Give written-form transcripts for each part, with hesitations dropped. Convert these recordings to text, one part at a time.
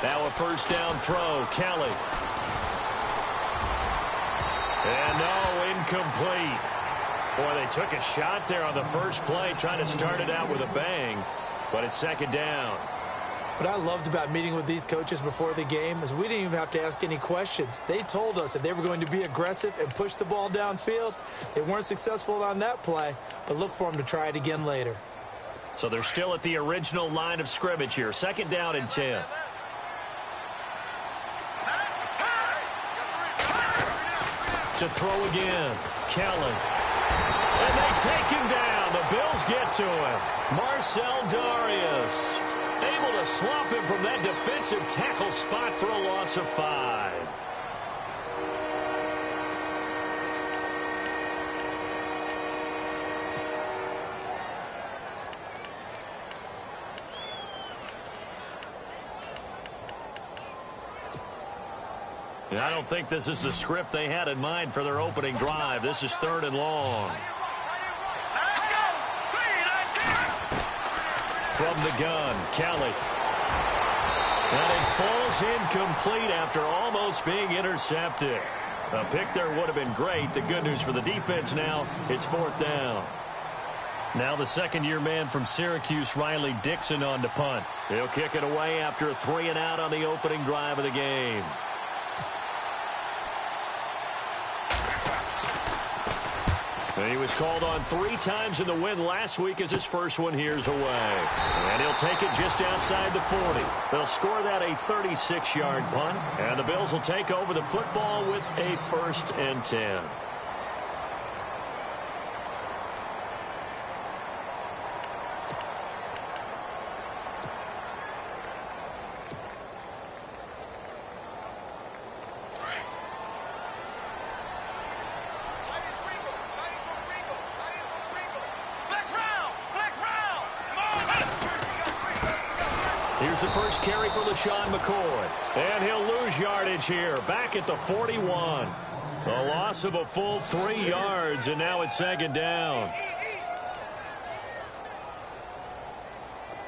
Now a first down throw. Kelly. And no, incomplete. Boy, they took a shot there on the first play, trying to start it out with a bang, but it's second down. What I loved about meeting with these coaches before the game is we didn't even have to ask any questions. They told us that they were going to be aggressive and push the ball downfield. They weren't successful on that play, but look for them to try it again later. So they're still at the original line of scrimmage here. Second down and 10. To throw again. Kelly. And they take him down. The Bills get to him. Marcel Darius able to slop him from that defensive tackle spot for a loss of 5. I don't think this is the script they had in mind for their opening drive. This is 3rd and long. From the gun, Kelly. And it falls incomplete after almost being intercepted. A pick there would have been great. The good news for the defense now, it's 4th down. Now the second-year man from Syracuse, Riley Dixon, on to punt. He'll kick it away after a 3-and-out on the opening drive of the game. He was called on 3 times in the win last week as his first one here's away. And he'll take it just outside the 40. They'll score that a 36-yard punt. And the Bills will take over the football with a 1st and 10. Here's the first carry for LaShawn McCoy. And he'll lose yardage here, back at the 41. A loss of a full 3 yards, and now it's second down.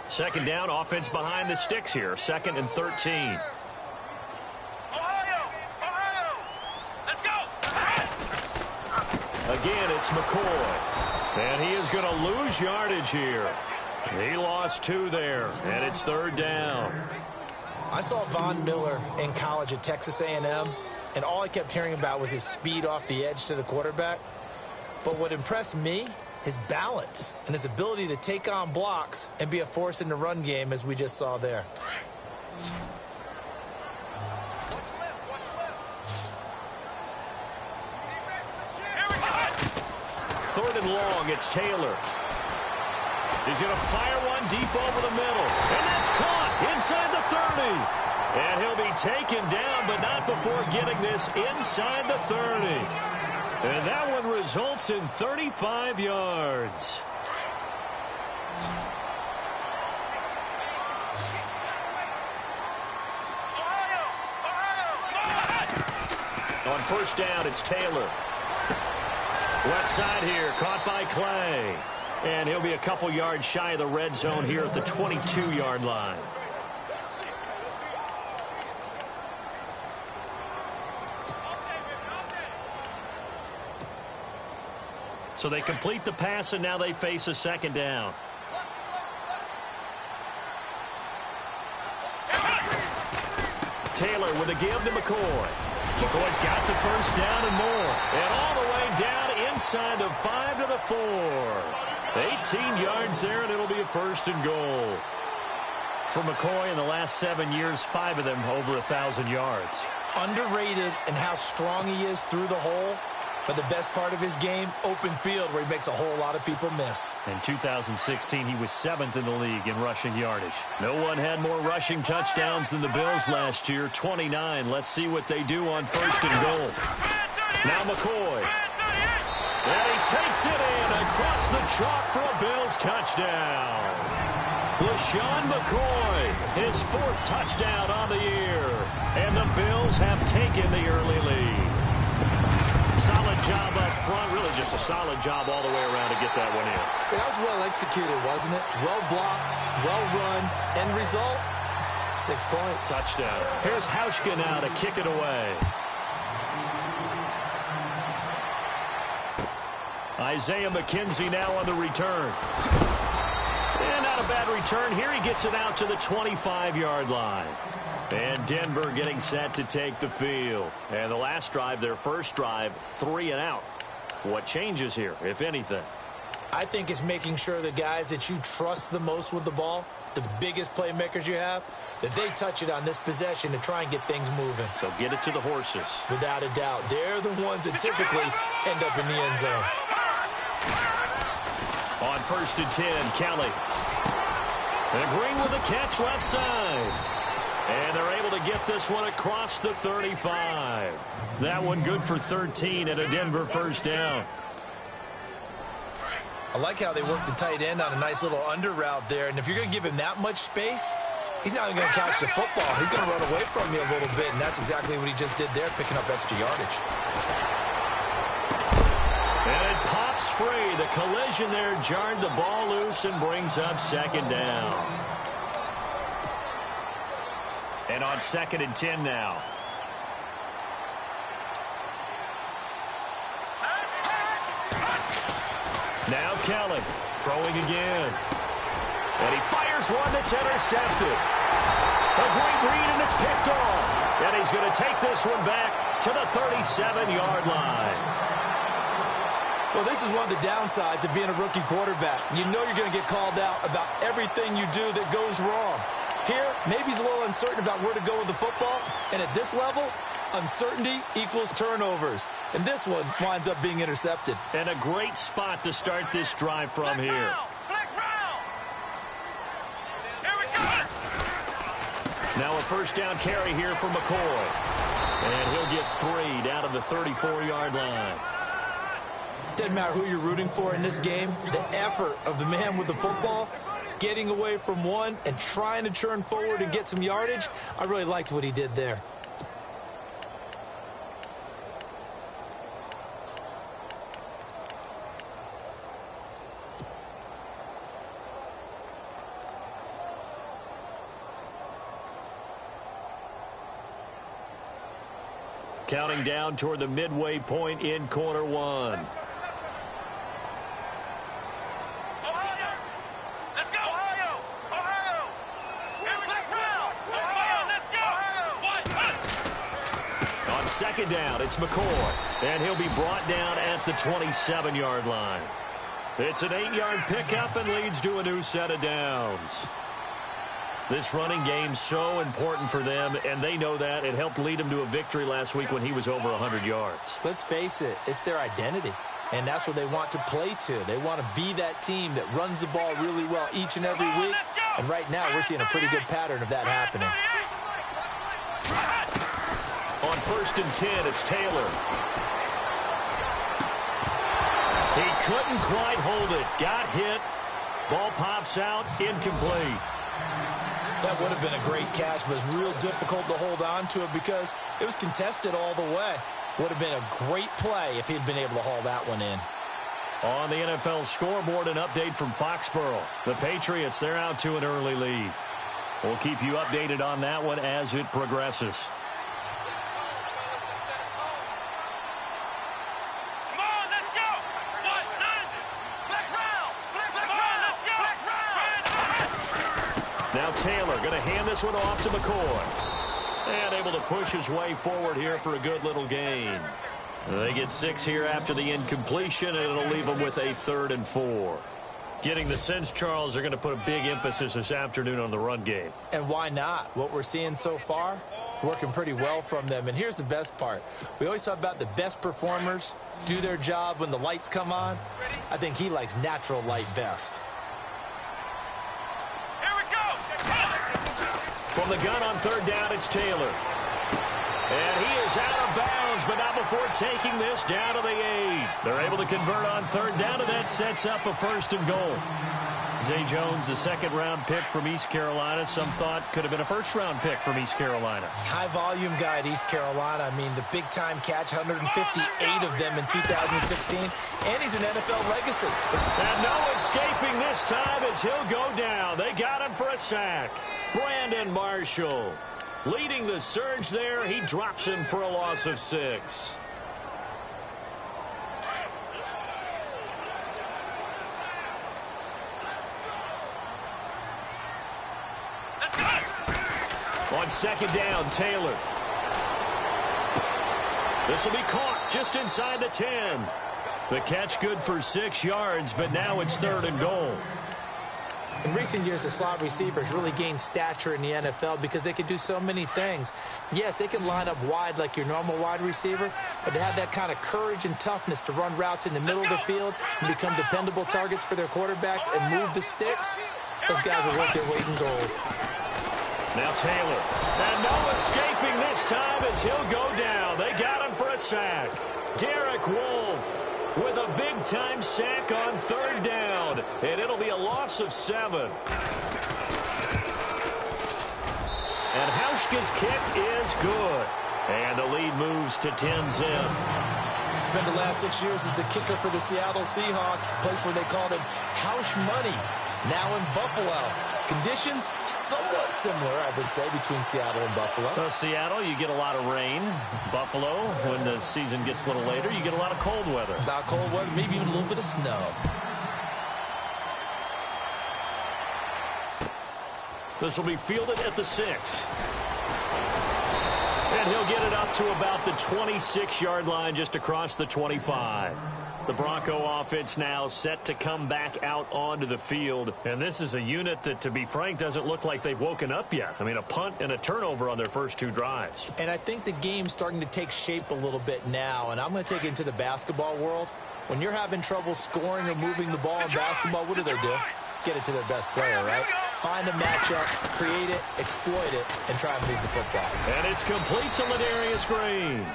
Second down, offense behind the sticks here, 2nd and 13. Again, it's McCoy. And he is going to lose yardage here. He lost 2 there, and it's 3rd down. I saw Von Miller in college at Texas A&M, and all I kept hearing about was his speed off the edge to the quarterback. But what impressed me, his balance and his ability to take on blocks and be a force in the run game, as we just saw there. Third and long, it's Taylor. He's going to fire one deep over the middle. And that's caught inside the 30. And he'll be taken down, but not before getting this inside the 30. And that one results in 35 yards. On first down, it's Taylor. Left side here, caught by Clay. And he'll be a couple yards shy of the red zone here at the 22-yard line. So they complete the pass, and now they face a second down. Taylor with a give to McCoy. McCoy's got the first down and more. And all the way down inside the 5 to the 4. 18 yards there, and it'll be a 1st and goal. For McCoy, in the last 7 years, 5 of them over 1,000 yards. Underrated in how strong he is through the hole. But the best part of his game, open field, where he makes a whole lot of people miss. In 2016, he was 7th in the league in rushing yardage. No one had more rushing touchdowns than the Bills last year, 29. Let's see what they do on 1st and goal. Now McCoy. And he takes it in across the chalk for a Bills touchdown. LaShawn McCoy, his 4th touchdown on the year. And the Bills have taken the early lead. Solid job up front, really just a solid job all the way around to get that one in. That was well executed, wasn't it? Well blocked, well run. End result, 6 points. Touchdown. Here's Hauschka now to kick it away. Isaiah McKenzie now on the return. And not a bad return. Here he gets it out to the 25-yard line. And Denver getting set to take the field. And the last drive, their first drive, 3 and out. What changes here, if anything? I think it's making sure the guys that you trust the most with the ball, the biggest playmakers you have, that they touch it on this possession to try and get things moving. So get it to the horses. Without a doubt. They're the ones that typically end up in the end zone. On 1st and 10, Kelly. And Green with a catch left side. And they're able to get this one across the 35. That one good for 13 and a Denver first down. I like how they work the tight end on a nice little under route there. And if you're going to give him that much space, he's not even going to catch the football. He's going to run away from you a little bit, and that's exactly what he just did there, picking up extra yardage. And it pops free. The collision there jarred the ball loose and brings up 2nd down. And on 2nd and 10 now. Now Kelly throwing again. And he fires one that's intercepted. A great read, and it's picked off. And he's going to take this one back to the 37-yard line. Well, this is one of the downsides of being a rookie quarterback. You know you're going to get called out about everything you do that goes wrong. Here, maybe he's a little uncertain about where to go with the football. And at this level, uncertainty equals turnovers. And this one winds up being intercepted. And a great spot to start this drive from here. Now a first down carry here for McCoy. And he'll get 3 down to the 34-yard line. Doesn't matter who you're rooting for in this game. The effort of the man with the football, getting away from one and trying to churn forward and get some yardage, I really liked what he did there. Counting down toward the midway point in quarter one. On 2nd down, it's McCoy. And he'll be brought down at the 27-yard line. It's an 8-yard pickup and leads to a new set of downs. This running game's so important for them, and they know that. It helped lead them to a victory last week when he was over 100 yards. Let's face it, it's their identity, and that's what they want to play to. They want to be that team that runs the ball really well each and every week, and right now we're seeing a pretty good pattern of that happening. On 1st and 10, it's Taylor. He couldn't quite hold it. Got hit. Ball pops out. Incomplete. That would have been a great catch, but it's real difficult to hold on to it because it was contested all the way. Would have been a great play if he'd been able to haul that one in. On the NFL scoreboard, an update from Foxborough. The Patriots, they're out to an early lead. We'll keep you updated on that one as it progresses. Now Taylor going to hand this one off to McCoy. And able to push his way forward here for a good little gain. They get 6 here after the incompletion, and it'll leave them with a 3rd and 4. Getting the sense, Charles, they're going to put a big emphasis this afternoon on the run game. And why not? What we're seeing so far, it's working pretty well from them. And here's the best part. We always talk about the best performers do their job when the lights come on. I think he likes natural light best. From the gun on 3rd down, it's Taylor. And he is out of bounds, but not before taking this down to the 8. They're able to convert on 3rd down, and that sets up a 1st and goal. Zay Jones, a second-round pick from East Carolina. Some thought could have been a first-round pick from East Carolina. High-volume guy at East Carolina. I mean, the big-time catch, 158 of them in 2016. And he's an NFL legacy. And no escaping this time as he'll go down. They got him for a sack. Brandon Marshall leading the surge there. He drops him for a loss of 6. On second down, Taylor. This will be caught just inside the 10. The catch good for 6 yards, but now it's 3rd and goal. In recent years, the slot receivers really gained stature in the NFL because they can do so many things. Yes, they can line up wide like your normal wide receiver, but to have that kind of courage and toughness to run routes in the middle of the field and become dependable targets for their quarterbacks and move the sticks, those guys are worth their weight in gold. Now Taylor. And no escaping this time as he'll go down. They got him for a sack. Derek Wolfe with a big-time sack on 3rd down. And it'll be a loss of 7. And Hauschka's kick is good. And the lead moves to 10-zip. Spent the last 6 years as the kicker for the Seattle Seahawks, a place where they called him Hausch Money. Now in Buffalo. Conditions somewhat similar, I would say, between Seattle and Buffalo. Well, Seattle, you get a lot of rain. Buffalo, when the season gets a little later, you get a lot of cold weather. A lot of cold weather, maybe even a little bit of snow. This will be fielded at the 6. And he'll get it up to about the 26-yard line, just across the 25. The Bronco offense now set to come back out onto the field. And this is a unit that, to be frank, doesn't look like they've woken up yet. I mean, a punt and a turnover on their first 2 drives. And I think the game's starting to take shape a little bit now. And I'm going to take it into the basketball world. When you're having trouble scoring or moving the ball in basketball, what do? Get it to their best player, right? Find a matchup, create it, exploit it, and try and move the football. And it's complete to Ladarius Green.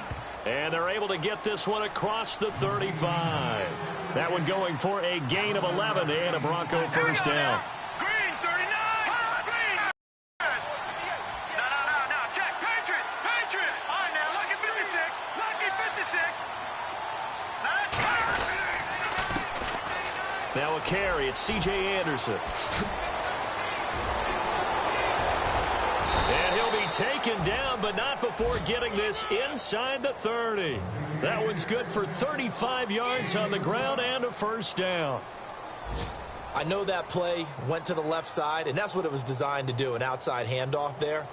And they're able to get this one across the 35. That one going for a gain of 11 and a Bronco first down. Green, 39. Green. No. Check. Patriot. All right, now, lucky 56. Lucky 56. Now a carry. It's C.J. Anderson. And he'll be taken down, but not before getting this inside the 30. That one's good for 35 yards on the ground and a first down. I know that play went to the left side, and that's what it was designed to do, an outside handoff there.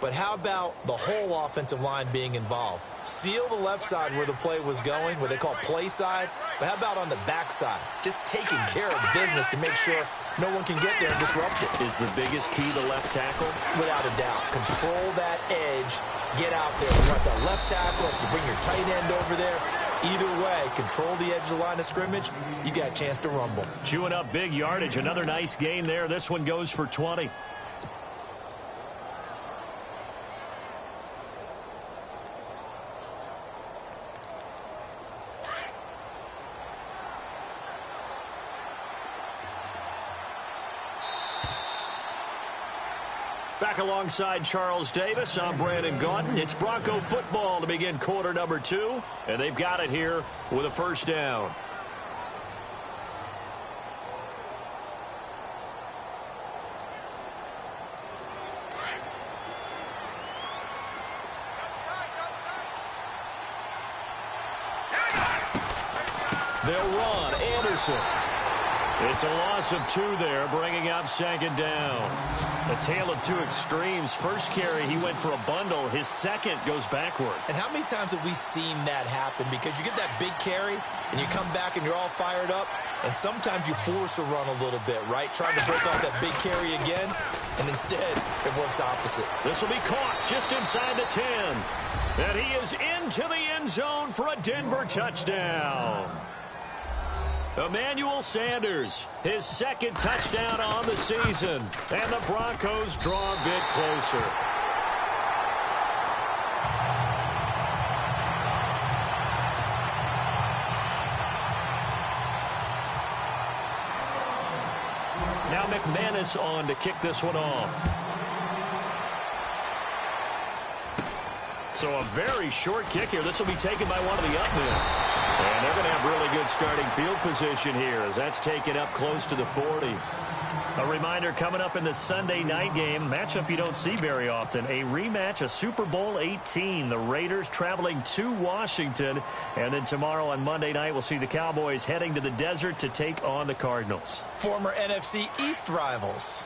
But how about the whole offensive line being involved? Seal the left side where the play was going, what they call play side. But how about on the back side? Just taking care of the business to make sure no one can get there and disrupt it. Is the biggest key the left tackle? Without a doubt. Control that edge. Get out there. You want that left tackle. If you bring your tight end over there, either way, control the edge of the line of scrimmage, you got a chance to rumble. Chewing up big yardage. Another nice gain there. This one goes for 20. Back alongside Charles Davis, I'm Brandon Gaudin. It's Bronco football to begin quarter number 2, and they've got it here with a first down. They'll run. Anderson. It's a loss of 2 there, bringing up second down. A tale of 2 extremes. First carry, he went for a bundle. His second goes backward. And how many times have we seen that happen? Because you get that big carry, and you come back and you're all fired up, and sometimes you force a run a little bit, right? Trying to break off that big carry again, and instead it works opposite. This will be caught just inside the 10. And he is into the end zone for a Denver touchdown. Emmanuel Sanders, his second touchdown on the season. And the Broncos draw a bit closer. Now McManus on to kick this one off. So a very short kick here. This will be taken by one of the up men. And they're going to have really good starting field position here as that's taken up close to the 40. A reminder coming up in the Sunday night game, matchup you don't see very often, a rematch of Super Bowl 18. The Raiders traveling to Washington. And then tomorrow on Monday night, we'll see the Cowboys heading to the desert to take on the Cardinals. Former NFC East rivals.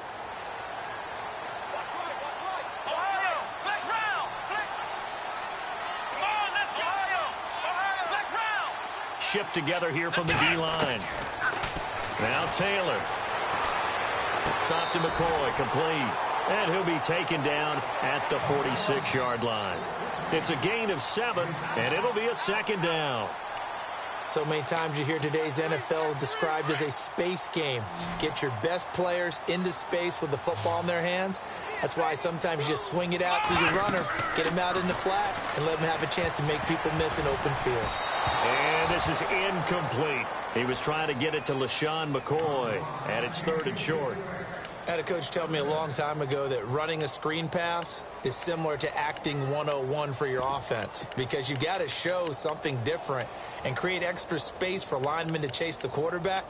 Shift together here from the D-line. Now Taylor. Off to McCoy, complete. And he'll be taken down at the 46-yard line. It's a gain of 7, and it'll be a second down. So many times you hear today's NFL described as a space game. Get your best players into space with the football in their hands. That's why sometimes you just swing it out to your runner, get him out in the flat, and let him have a chance to make people miss an open field. And this is incomplete. He was trying to get it to LaShawn McCoy, and it's 3rd and short. I had a coach tell me a long time ago that running a screen pass is similar to acting 101 for your offense, because you've got to show something different and create extra space for linemen to chase the quarterback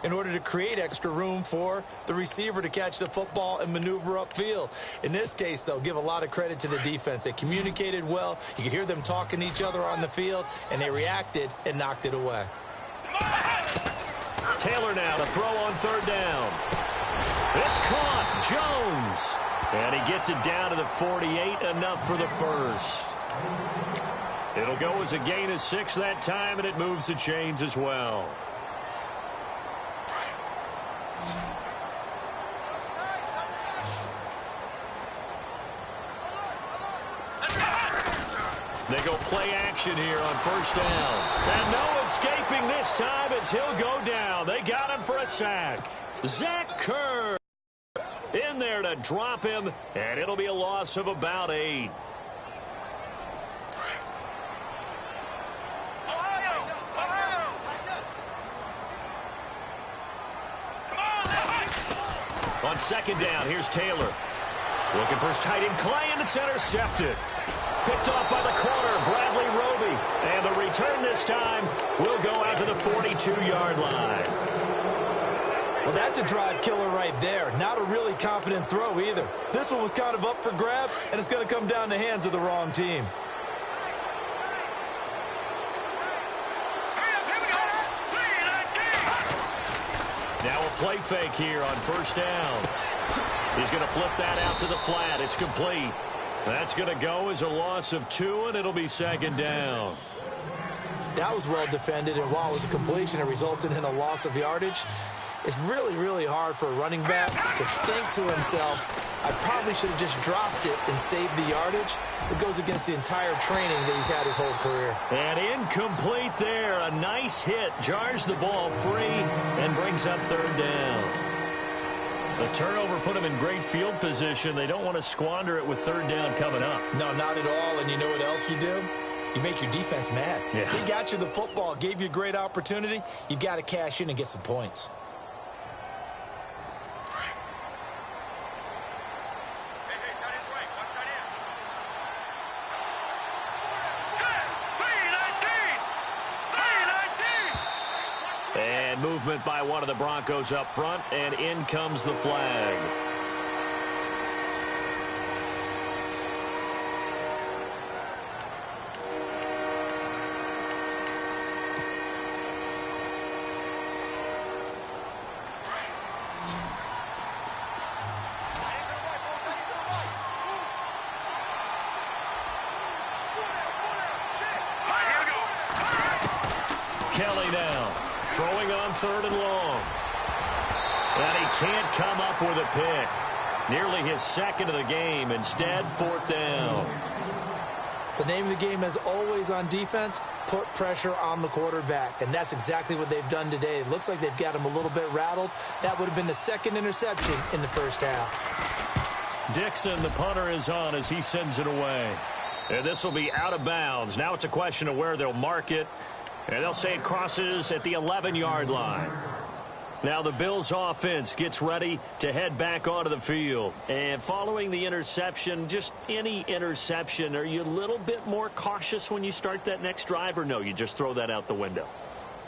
in order to create extra room for the receiver to catch the football and maneuver upfield. In this case, though, give a lot of credit to the defense. They communicated well. You could hear them talking to each other on the field, and they reacted and knocked it away. Taylor now to throw on 3rd down. It's caught. Jones. And he gets it down to the 48, enough for the first. It'll go as a gain of 6 that time, and it moves the chains as well. They go play action here on 1st down. And no escaping this time as he'll go down. They got him for a sack. Zach Kerr in there to drop him, and it'll be a loss of about 8. On 2nd down, here's Taylor. Looking for his tight end, Clay, and it's intercepted. Picked off by the corner, Bradley Roby. And the return this time will go out to the 42-yard line. Well, that's a drive killer right there. Not a really confident throw either. This one was kind of up for grabs, and it's going to come down in the hands of the wrong team. Now a play fake here on 1st down. He's going to flip that out to the flat. It's complete. That's going to go as a loss of 2, and it'll be 2nd down. That was well defended, and while it was a completion, it resulted in a loss of yardage. It's really, really hard for a running back to think to himself, I probably should have just dropped it and saved the yardage. It goes against the entire training that he's had his whole career. And incomplete there. A nice hit. Jars the ball free and brings up 3rd down. The turnover put him in great field position. They don't want to squander it with 3rd down coming up. No, not at all. And you know what else you do? You make your defense mad. Yeah. He got you the football, gave you a great opportunity. You got to cash in and get some points. And movement by one of the Broncos up front, and in comes the flag. Kelly now throwing on 3rd and long. And he can't come up with a pick. Nearly his 2nd of the game. Instead, 4th down. The name of the game, as always on defense, put pressure on the quarterback. And that's exactly what they've done today. It looks like they've got him a little bit rattled. That would have been the 2nd interception in the 1st half. Dixon, the punter, is on as he sends it away. And this will be out of bounds. Now it's a question of where they'll mark it. And they'll say it crosses at the 11-yard line. Now the Bills offense gets ready to head back onto the field. And following the interception, just any interception, are you a little bit more cautious when you start that next drive, or no, you just throw that out the window?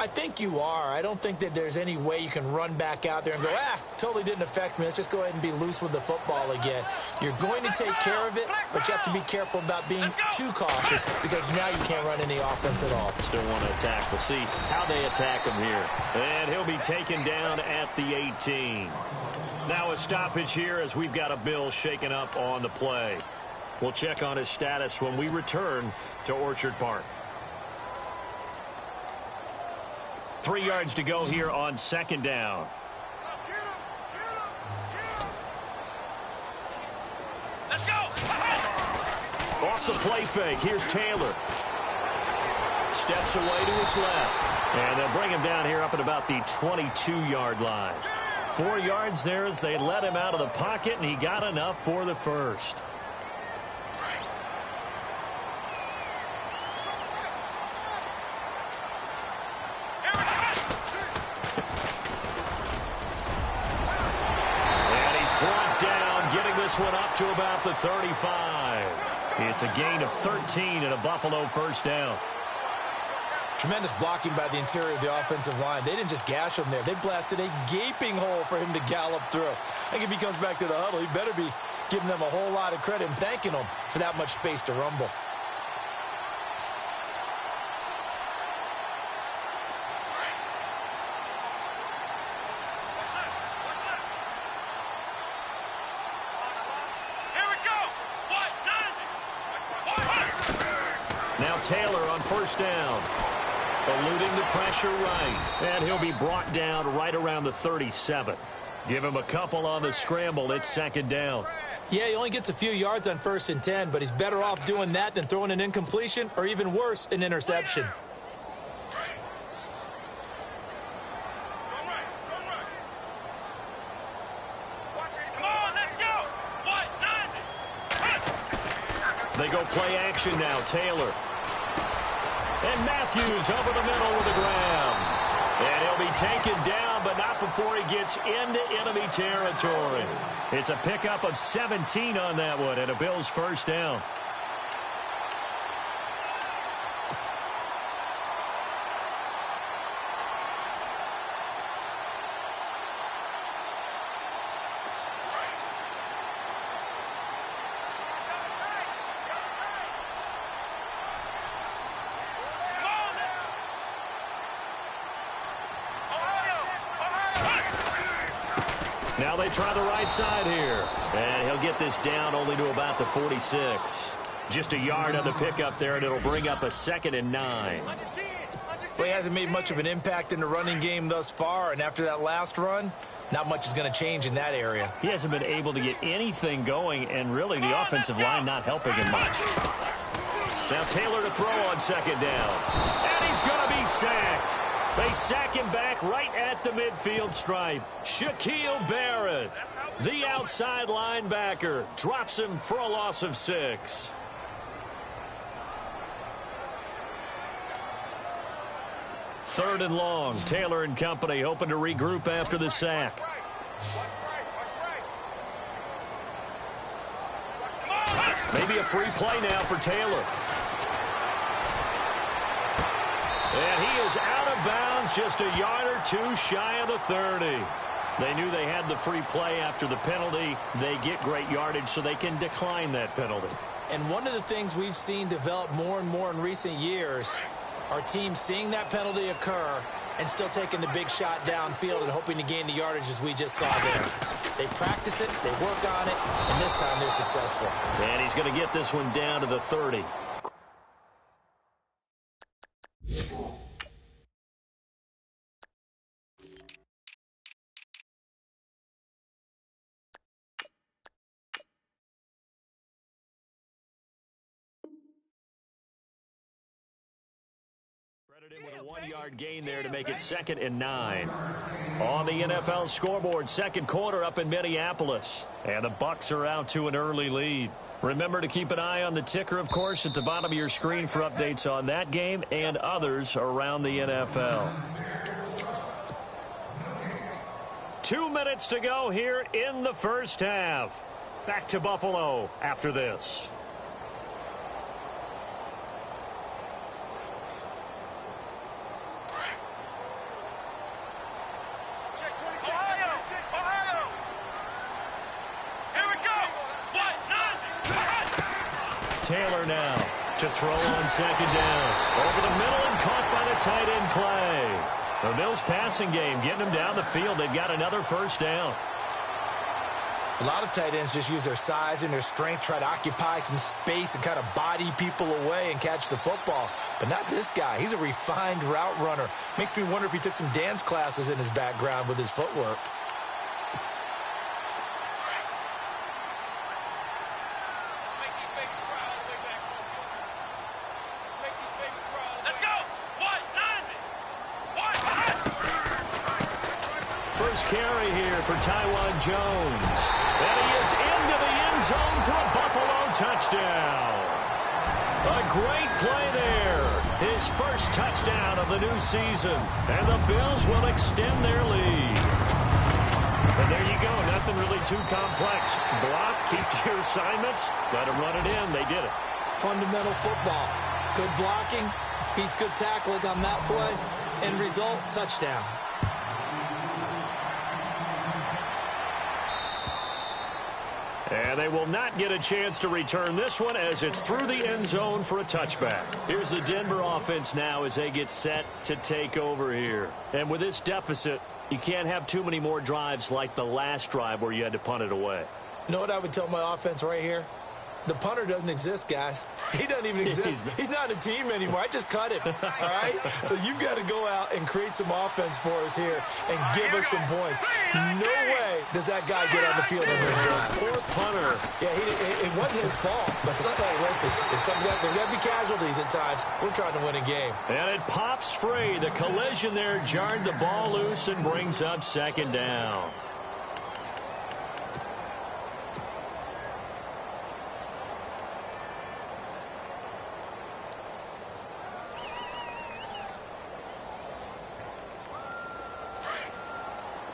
I think you are. I don't think that there's any way you can run back out there and go, totally didn't affect me. Let's just go ahead and be loose with the football again. You're going to take care of it, but you have to be careful about being too cautious because now you can't run any offense at all. Still want to attack. We'll see how they attack him here. And he'll be taken down at the 18. Now a stoppage here as we've got a Bill shaken up on the play. We'll check on his status when we return to Orchard Park. 3 yards to go here on second down. Let's go. Off the play fake. Here's Taylor. Steps away to his left. And they'll bring him down here up at about the 22-yard line. 4 yards there as they let him out of the pocket, and he got enough for the first. One up to about the 35. It's a gain of 13 and a Buffalo first down. Tremendous blocking by the interior of the offensive line. They didn't just gash him there. They blasted a gaping hole for him to gallop through. I think if he comes back to the huddle, he better be giving them a whole lot of credit and thanking them for that much space to rumble. Taylor on first down. Eluding the pressure right. And he'll be brought down right around the 37. Give him a couple on the scramble. It's second down. Yeah, he only gets a few yards on 1st and 10, but he's better off doing that than throwing an incompletion or even worse, an interception. They go play action now. Taylor. And Matthews over the middle with a grab. And he'll be taken down, but not before he gets into enemy territory. It's a pickup of 17 on that one, and a Bills first down. Now they try the right side here. And he'll get this down only to about the 46. Just a yard on the pickup there, and it'll bring up a 2nd and 9. Well, he hasn't made much of an impact in the running game thus far, and after that last run, not much is going to change in that area. He hasn't been able to get anything going, and really the offensive line not helping him much. Now Taylor to throw on second down. And he's going to be sacked. They sack him back right at the midfield stripe. Shaquille Barrett, the outside linebacker, drops him for a loss of 6. Third and long. Taylor and company hoping to regroup after the sack. Maybe a free play now for Taylor. And he is out of bounds, just a yard or two shy of the 30. They knew they had the free play after the penalty. They get great yardage so they can decline that penalty. And one of the things we've seen develop more and more in recent years, our team seeing that penalty occur and still taking the big shot downfield and hoping to gain the yardage as we just saw there. They practice it, they work on it, and this time they're successful. And he's going to get this one down to the 30. With a 1-yard gain there to make it 2nd and 9. On the NFL scoreboard, second quarter up in Minneapolis. And the Bucs are out to an early lead. Remember to keep an eye on the ticker, of course, at the bottom of your screen for updates on that game and others around the NFL. 2 minutes to go here in the first half. Back to Buffalo after this. Taylor now to throw on second down. Over the middle and caught by the tight end Clay. The Bills passing game getting them down the field. They've got another first down. A lot of tight ends just use their size and their strength, try to occupy some space and kind of body people away and catch the football. But not this guy. He's a refined route runner. Makes me wonder if he took some dance classes in his background with his footwork. Carry here for Taiwan Jones. And he is into the end zone for a Buffalo touchdown. A great play there. His first touchdown of the new season. And the Bills will extend their lead. And there you go. Nothing really too complex. Block, keep your assignments, let them run it in. They did it. Fundamental football. Good blocking, beats good tackling on that play. End result, touchdown. And they will not get a chance to return this one as it's through the end zone for a touchback. Here's the Denver offense now as they get set to take over here. And with this deficit, you can't have too many more drives like the last drive where you had to punt it away. You know what I would tell my offense right here? The punter doesn't exist, guys. He doesn't even exist. He's not a team anymore. I just cut him, all right? So you've got to go out and create some offense for us here and give us some points. No way does that guy get on the field on this drive. Poor punter. Yeah, it wasn't his fault. But hey, listen, there's got to be casualties at times. We're trying to win a game. And it pops free. The collision there jarred the ball loose and brings up second down.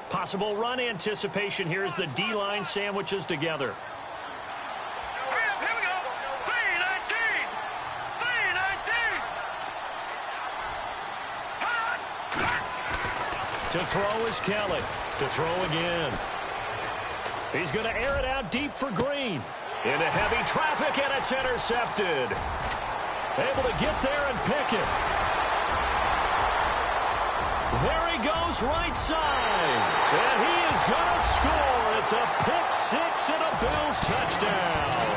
Possible run anticipation here as the D-line sandwiches together. Here we go. 3-19. To throw is Kelly. To throw again. He's going to air it out deep for Green. Into heavy traffic, and it's intercepted. Able to get there and pick it. There he goes right side. And he is going to score. It's a pick six and a Bills touchdown.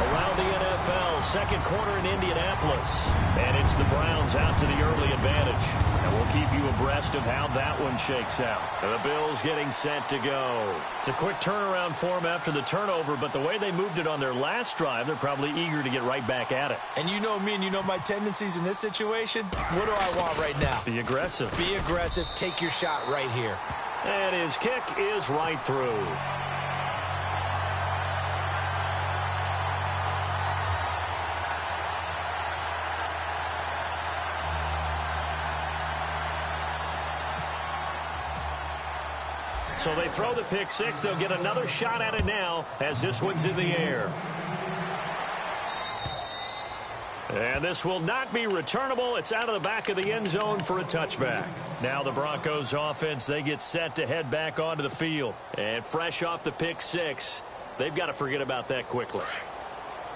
Around the NFL, second quarter in Indianapolis. And it's the Browns out to the early advantage. And we'll keep you abreast of how that one shakes out. And the Bills getting set to go. It's a quick turnaround for them after the turnover, but the way they moved it on their last drive, they're probably eager to get right back at it. And you know me and you know my tendencies in this situation. What do I want right now? Be aggressive. Be aggressive. Take your shot right here. And his kick is right through. So they throw the pick six. They'll get another shot at it now as this one's in the air. And this will not be returnable. It's out of the back of the end zone for a touchback. Now the Broncos offense, they get set to head back onto the field. And fresh off the pick six, they've got to forget about that quickly.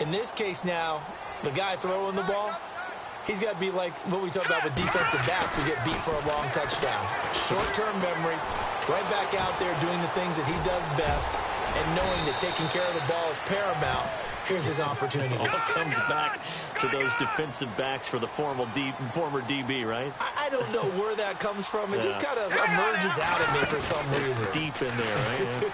In this case now, the guy throwing the ball, he's got to be like what we talk about with defensive backs who get beat for a long touchdown. Short-term memory, right back out there doing the things that he does best, and knowing that taking care of the ball is paramount. Here's his opportunity. All comes back to those defensive backs for the former DB, right? I don't know where that comes from. It just kind of emerges out of me for some reason. It's deep in there, right?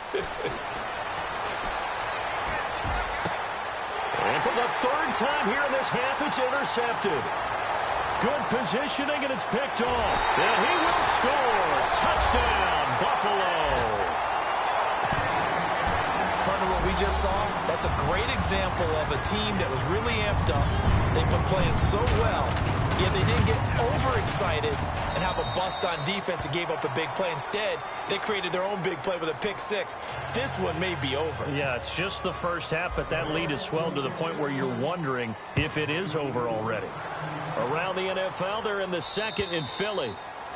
And for the third time here in this half, it's intercepted. Good positioning, and it's picked off. And he will score. Touchdown, Buffalo. Partner, what we just saw, that's a great example of a team that was really amped up. They've been playing so well, Yeah, they didn't get overexcited and have a bust on defense and gave up a big play. Instead, they created their own big play with a pick six. This one may be over. Yeah, it's just the first half, but that lead has swelled to the point where you're wondering if it is over already. Around the NFL, they're in the second in Philly.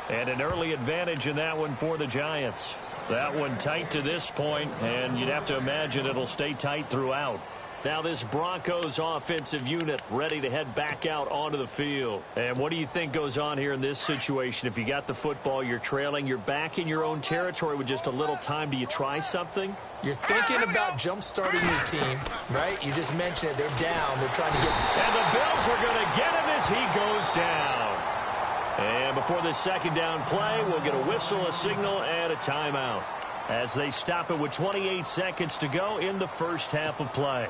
And an early advantage in that one for the Giants. That one tight to this point, and you'd have to imagine it'll stay tight throughout. Now this Broncos offensive unit ready to head back out onto the field. And what do you think goes on here in this situation? If you got the football, you're trailing, you're back in your own territory with just a little time. Do you try something? You're thinking about jump-starting your team, right? You just mentioned it. They're down. They're trying to get... And the Bills are going to get him as he goes down. And before this second down play, we'll get a whistle, a signal, and a timeout as they stop it with 28 seconds to go in the first half of play.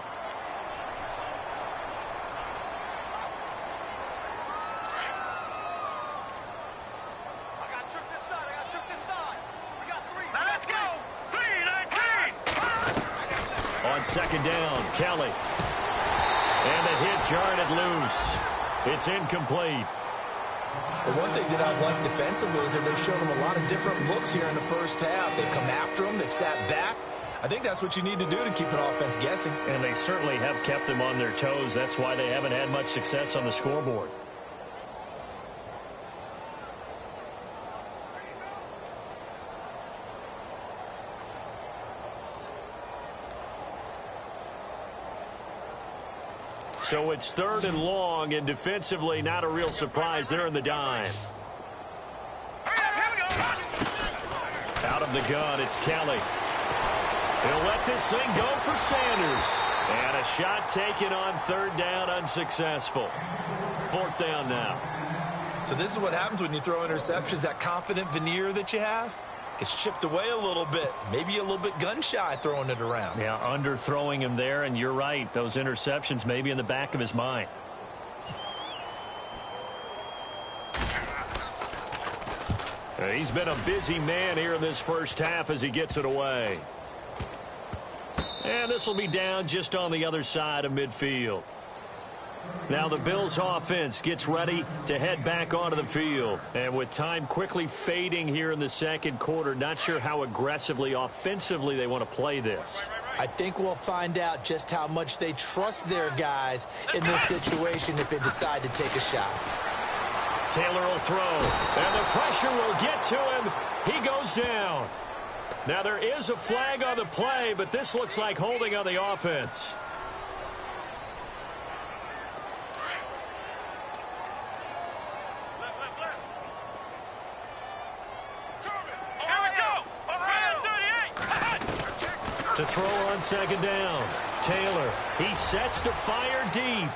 On second down, Kelly. And the hit jarred it loose. It's incomplete. But one thing that I've liked defensively is that they've shown them a lot of different looks here in the first half. They've come after them. They've sat back. I think that's what you need to do to keep an offense guessing. And they certainly have kept them on their toes. That's why they haven't had much success on the scoreboard. So it's third and long, and defensively not a real surprise. They're in the dime. Out of the gun, it's Kelly. He'll let this thing go for Sanders. And a shot taken on third down, unsuccessful. Fourth down now. So this is what happens when you throw interceptions. That confident veneer that you have gets chipped away a little bit. Maybe a little bit gun-shy throwing it around. Yeah, underthrowing him there, and you're right. Those interceptions may be in the back of his mind. He's been a busy man here in this first half as he gets it away. And this will be down just on the other side of midfield. Now the Bills offense gets ready to head back onto the field. And with time quickly fading here in the second quarter, not sure how aggressively, offensively they want to play this. I think we'll find out just how much they trust their guys in this situation if they decide to take a shot. Taylor will throw, and the pressure will get to him. He goes down. Now there is a flag on the play, but this looks like holding on the offense. To throw on second down. Taylor, he sets to fire deep.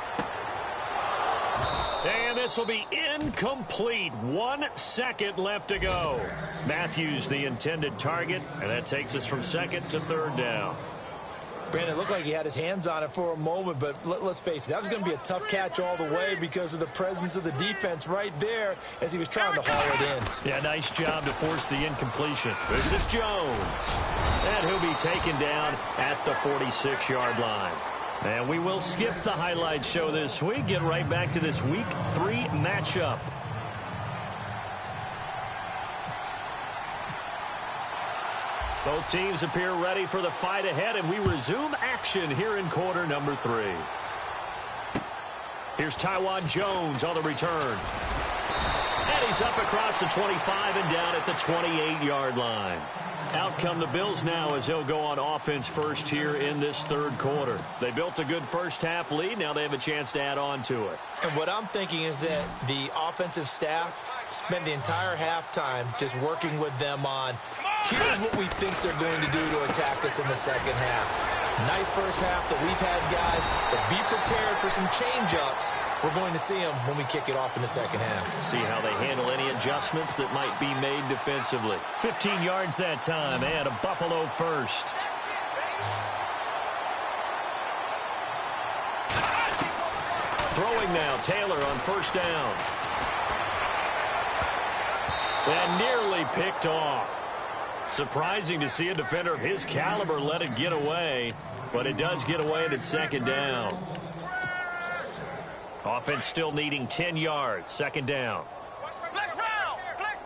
And this will be incomplete. 1 second left to go. Matthews, the intended target, and that takes us from second to third down. Brandon, it looked like he had his hands on it for a moment, but let's face it, that was going to be a tough catch all the way because of the presence of the defense right there as he was trying to haul it in. Yeah, nice job to force the incompletion. This is Jones. And he'll be taken down at the 46-yard line. And we will skip the highlight show this week. Get right back to this Week 3 matchup. Both teams appear ready for the fight ahead, and we resume action here in quarter number 3. Here's Taiwan Jones on the return. And he's up across the 25 and down at the 28-yard line. Out come the Bills now as they'll go on offense first here in this third quarter. They built a good first half lead. Now they have a chance to add on to it. And what I'm thinking is that the offensive staff spent the entire halftime just working with them on, here's what we think they're going to do to attack us in the second half. Nice first half that we've had, guys, but be prepared for some change-ups. We're going to see them when we kick it off in the second half. See how they handle any adjustments that might be made defensively. 15 yards that time, and a Buffalo first. Throwing now, Taylor on first down. And nearly picked off. Surprising to see a defender of his caliber let it get away, but it does get away and it's second down. Offense still needing 10 yards. Second down. Flex round. Flex.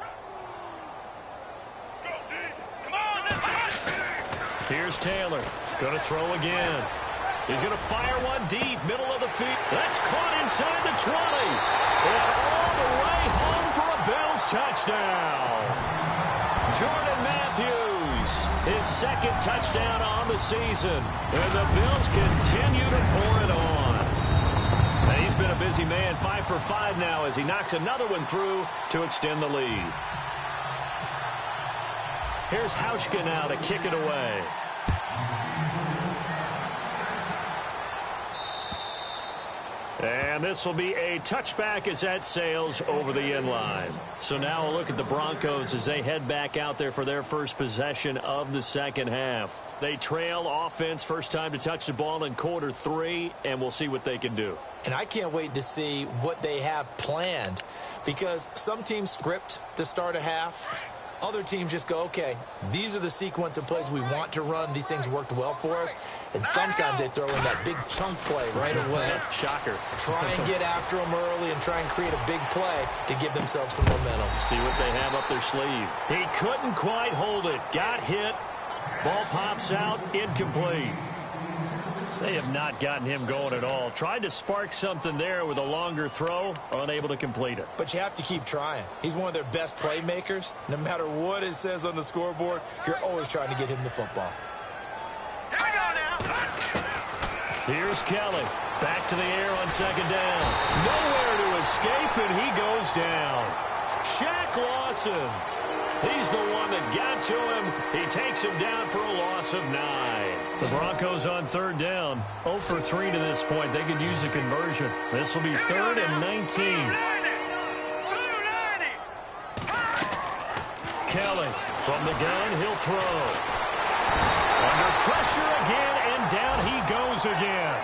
Come on, let's go. Here's Taylor. Going to throw again. He's going to fire one deep, middle of the field. That's caught inside the 20. And all the way home for a Bills touchdown. Jordan Matthews, his second touchdown on the season. And the Bills continue to pour it on. And he's been a busy man, 5 for 5 now as he knocks another one through to extend the lead. Here's Hauschka now to kick it away. And this will be a touchback as that sails over the end line. So now a look at the Broncos as they head back out there for their first possession of the second half. They trail offense, first time to touch the ball in quarter 3, and we'll see what they can do. And I can't wait to see what they have planned, because some teams script to start a half. Other teams just go, okay, these are the sequence of plays we want to run. These things worked well for us. And sometimes they throw in that big chunk play right away. Shocker. Try and get after them early and try and create a big play to give themselves some momentum. See what they have up their sleeve. He couldn't quite hold it. Got hit. Ball pops out. Incomplete. They have not gotten him going at all. Tried to spark something there with a longer throw, unable to complete it. But you have to keep trying. He's one of their best playmakers. No matter what it says on the scoreboard, you're always trying to get him the football. Here we go now. Here's Kelly. Back to the air on second down. Nowhere to escape, and he goes down. Shaq Lawson. He's the one that got to him. He takes him down for a loss of 9. The Broncos on third down. 0 for 3 to this point. They could use a conversion. This will be 3rd and 19. Kelly from the gun. He'll throw. Under pressure again, and down he goes again.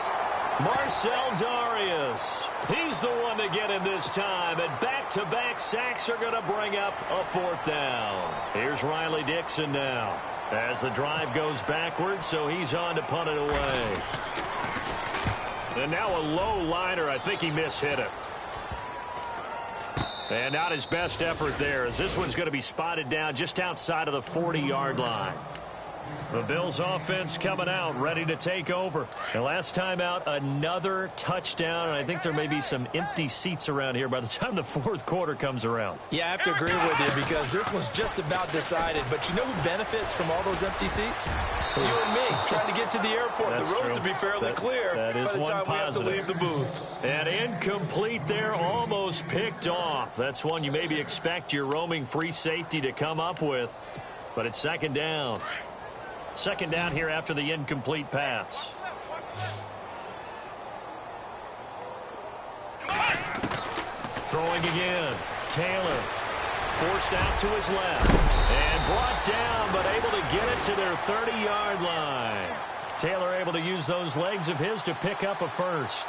Marcel Darius. He's the one to get him this time. And back-to-back sacks are going to bring up a 4th down. Here's Riley Dixon now. As the drive goes backwards, so he's on to punt it away. And now a low liner. I think he mishit it. And not his best effort there, as this one's going to be spotted down just outside of the 40-yard line. The Bills offense coming out, ready to take over. And last time out, another touchdown. And I think there may be some empty seats around here by the time the 4th quarter comes around. Yeah, I have to agree with you, because this one's just about decided. But you know who benefits from all those empty seats? You and me, trying to get to the airport. That's the road true. to be fairly clear that is by the one time positive. we have to leave the booth. And incomplete there, almost picked off. That's one you maybe expect your roaming free safety to come up with. But it's second down. Second down here after the incomplete pass. Throwing again. Taylor forced out to his left. And brought down, but able to get it to their 30-yard line. Taylor able to use those legs of his to pick up a first.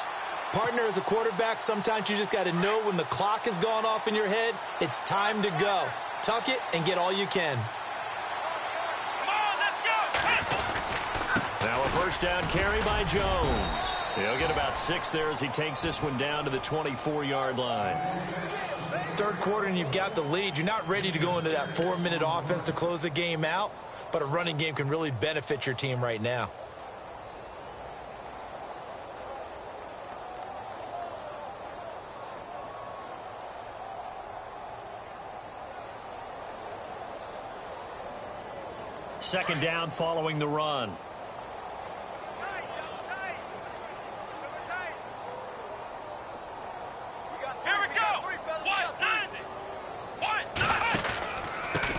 Partner, as a quarterback, sometimes you just got to know when the clock has gone off in your head, it's time to go. Tuck it and get all you can. Now a first down carry by Jones. He'll get about 6 there as he takes this one down to the 24-yard line. Third quarter and you've got the lead. You're not ready to go into that 4-minute offense to close the game out, but a running game can really benefit your team right now. Second down following the run.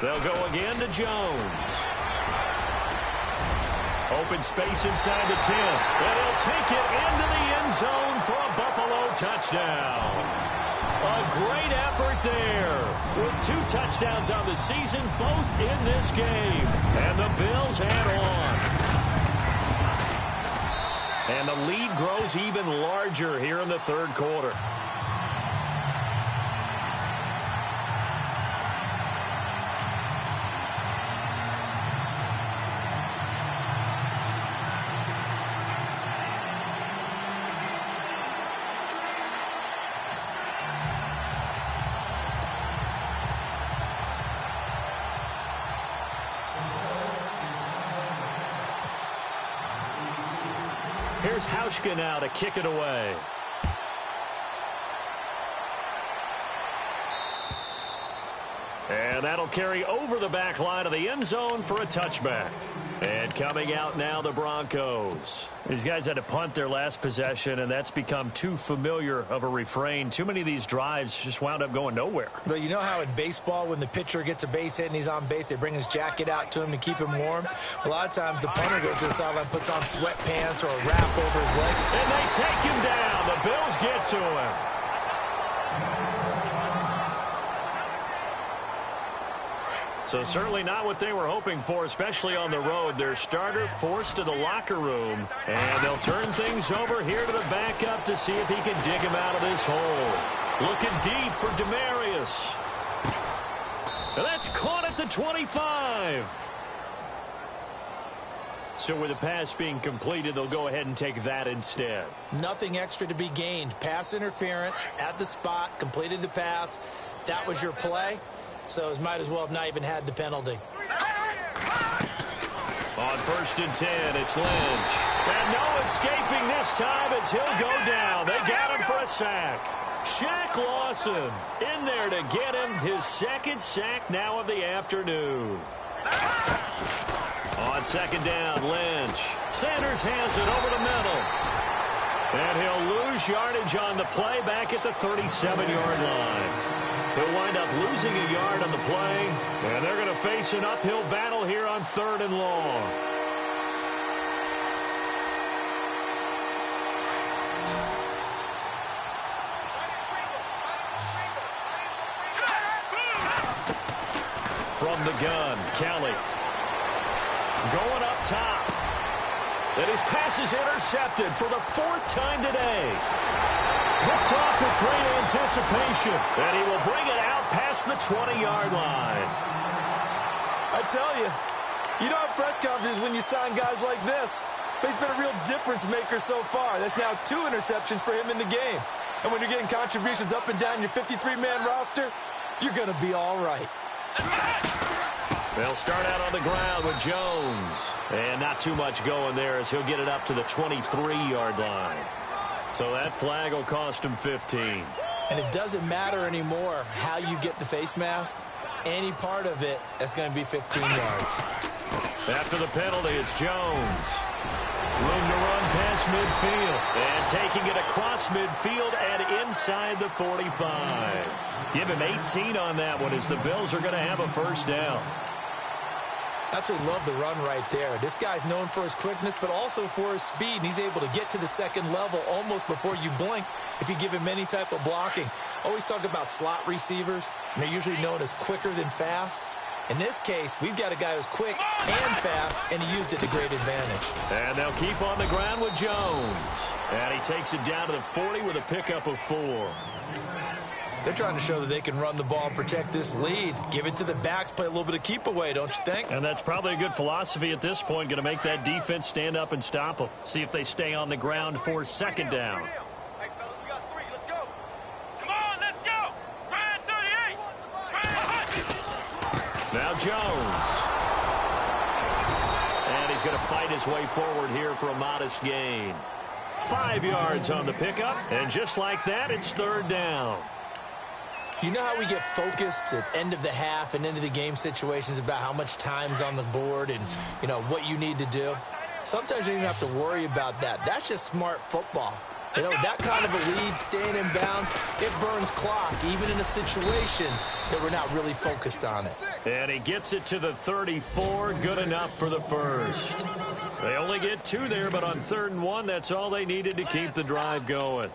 They'll go again to Jones. Open space inside the 10. And he'll take it into the end zone for a Buffalo touchdown. A great effort there. With 2 touchdowns on the season, both in this game. And the Bills head on. And the lead grows even larger here in the third quarter. Here's Hauschka now to kick it away. And that'll carry over the back line of the end zone for a touchback. And coming out now, the Broncos. These guys had to punt their last possession, and that's become too familiar of a refrain. Too many of these drives just wound up going nowhere. But you know how in baseball, when the pitcher gets a base hit and he's on base, they bring his jacket out to him to keep him warm? A lot of times the punter goes to the sideline, puts on sweatpants or a wrap over his leg. And they take him down. The Bills get to him. So certainly not what they were hoping for, especially on the road. Their starter forced to the locker room, and they'll turn things over here to the backup to see if he can dig him out of this hole. Looking deep for Demarius. And that's caught at the 25. So with the pass being completed, they'll go ahead and take that instead. Nothing extra to be gained. Pass interference at the spot, completed the pass. That was your play. So it might as well have not even had the penalty. On 1st and 10, it's Lynch. And no escaping this time as he'll go down. They got him for a sack. Shaq Lawson in there to get him his second sack now of the afternoon. On 2nd down, Lynch. Sanders has it over the middle. And he'll lose yardage on the play back at the 37-yard line. He'll wind up losing a yard on the play, and they're going to face an uphill battle here on 3rd and long. From the gun, Kelly. Going up top. And his pass is intercepted for the 4th time today. Picked off with great anticipation. And he will bring it out past the 20-yard line. I tell you, you don't have press conferences when you sign guys like this. But he's been a real difference maker so far. That's now 2 interceptions for him in the game. And when you're getting contributions up and down your 53-man roster, you're going to be all right. They'll start out on the ground with Jones. And not too much going there as he'll get it up to the 23-yard line. So that flag will cost him 15. And it doesn't matter anymore how you get the face mask. Any part of it is going to be 15 yards. After the penalty, it's Jones. Room to run past midfield. And taking it across midfield and inside the 45. Give him 18 on that one as the Bills are going to have a 1st down. Absolutely love the run right there. This guy's known for his quickness, but also for his speed. And he's able to get to the 2nd level almost before you blink if you give him any type of blocking. Always talk about slot receivers, and they're usually known as quicker than fast. In this case, we've got a guy who's quick and fast, and he used it to great advantage. And they'll keep on the ground with Jones. And he takes it down to the 40 with a pickup of 4. They're trying to show that they can run the ball and protect this lead. Give it to the backs, play a little bit of keep away, don't you think? And that's probably a good philosophy at this point. Going to make that defense stand up and stop them. See if they stay on the ground for 2nd down. Hey, fellas, we got 3. Let's go. Come on, let's go. Ryan 38. Now Jones. And he's going to fight his way forward here for a modest gain. 5 yards on the pickup. And just like that, it's 3rd down. You know how we get focused at end of the half and end of the game situations about how much time's on the board and, you know, what you need to do? Sometimes you don't have to worry about that. That's just smart football. You know, that kind of a lead, staying in bounds, it burns clock, even in a situation that we're not really focused on it. And he gets it to the 34, good enough for the 1st. They only get 2 there, but on 3rd and 1, that's all they needed to keep the drive going.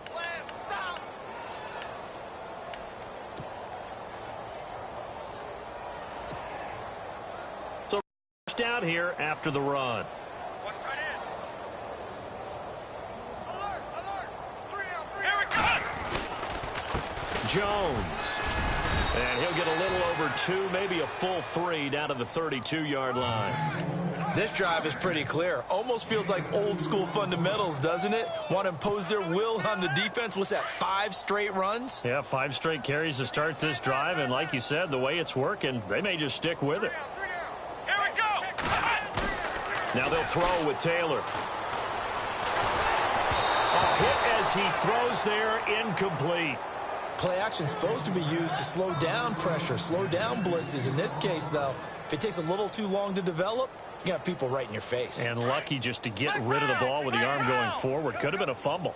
Out here after the run. Watch tight end. Alert, alert. 3 out, 3 out. Jones. And he'll get a little over 2, maybe a full 3 down to the 32-yard line. This drive is pretty clear. Almost feels like old school fundamentals, doesn't it? Want to impose their will on the defense. What's that, 5 straight runs? Yeah, 5 straight carries to start this drive. And like you said, the way it's working, they may just stick with it. Here we go. Now they'll throw with Taylor. A hit as he throws there, incomplete. Play action is supposed to be used to slow down pressure, slow down blitzes. In this case, though, if it takes a little too long to develop, you got people right in your face. And lucky just to get rid of the ball with the arm going forward. Could have been a fumble.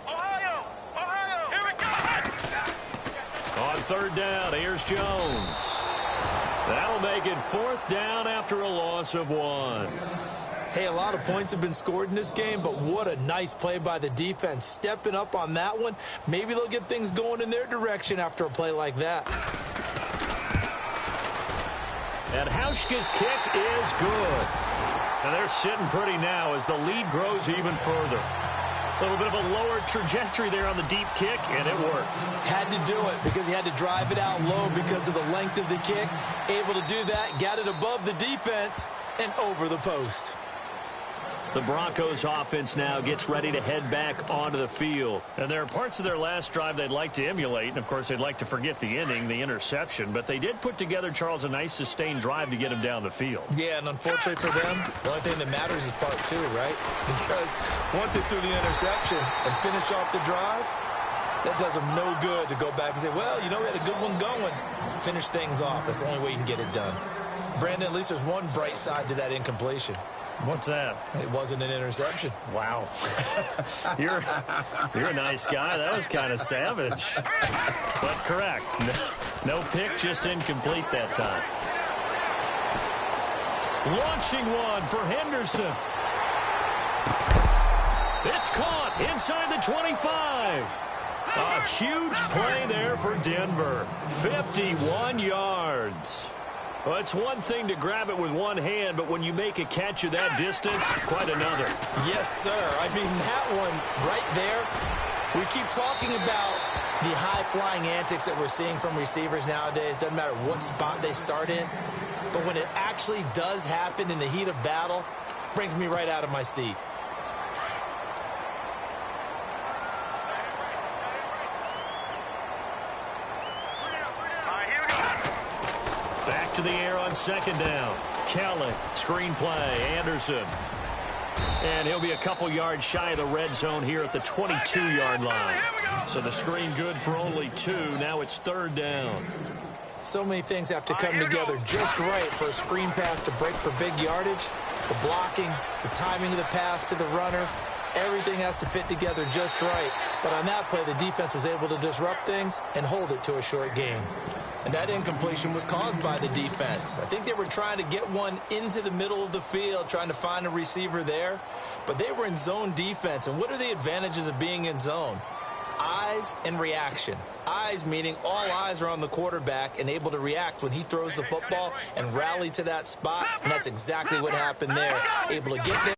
Ohio! Ohio! Here we go! On third down, here's Jones. That'll make it fourth down after a loss of 1. Hey, a lot of points have been scored in this game, but what a nice play by the defense. Stepping up on that one, maybe they'll get things going in their direction after a play like that. And Hauschka's kick is good. And they're sitting pretty now as the lead grows even further. A little bit of a lower trajectory there on the deep kick, and it worked. Had to do it because he had to drive it out low because of the length of the kick. Able to do that, got it above the defense and over the post. The Broncos offense now gets ready to head back onto the field. And there are parts of their last drive they'd like to emulate. And, of course, they'd like to forget the inning, the interception. But they did put together, Charles, a nice sustained drive to get him down the field. Yeah, and unfortunately for them, the only thing that matters is part 2, right? Because once they threw the interception and finished off the drive, that does them no good to go back and say, well, you know, we had a good one going. Finish things off. That's the only way you can get it done. Brandon, at least there's one bright side to that incompletion. What's that? It wasn't an interception. Wow. You're a nice guy. That was kind of savage. But correct. No pick, just incomplete that time. Launching one for Henderson. It's caught inside the 25. A huge play there for Denver. 51 yards. Well, it's one thing to grab it with one hand, but when you make a catch of that distance, quite another. Yes, sir. I mean, that one right there, we keep talking about the high-flying antics that we're seeing from receivers nowadays. Doesn't matter what spot they start in. But when it actually does happen in the heat of battle, brings me right out of my seat. Back to the air on second down. Kelly, screen play, Anderson. And he'll be a couple yards shy of the red zone here at the 22-yard line. So the screen good for only 2. Now it's third down. So many things have to come together just right for a screen pass to break for big yardage. The blocking, the timing of the pass to the runner, everything has to fit together just right. But on that play, the defense was able to disrupt things and hold it to a short gain. And that incompletion was caused by the defense. I think they were trying to get one into the middle of the field, trying to find a receiver there. But they were in zone defense. And what are the advantages of being in zone? Eyes and reaction. Eyes meaning all eyes are on the quarterback and able to react when he throws the football and rally to that spot. And that's exactly what happened there. Able to get there.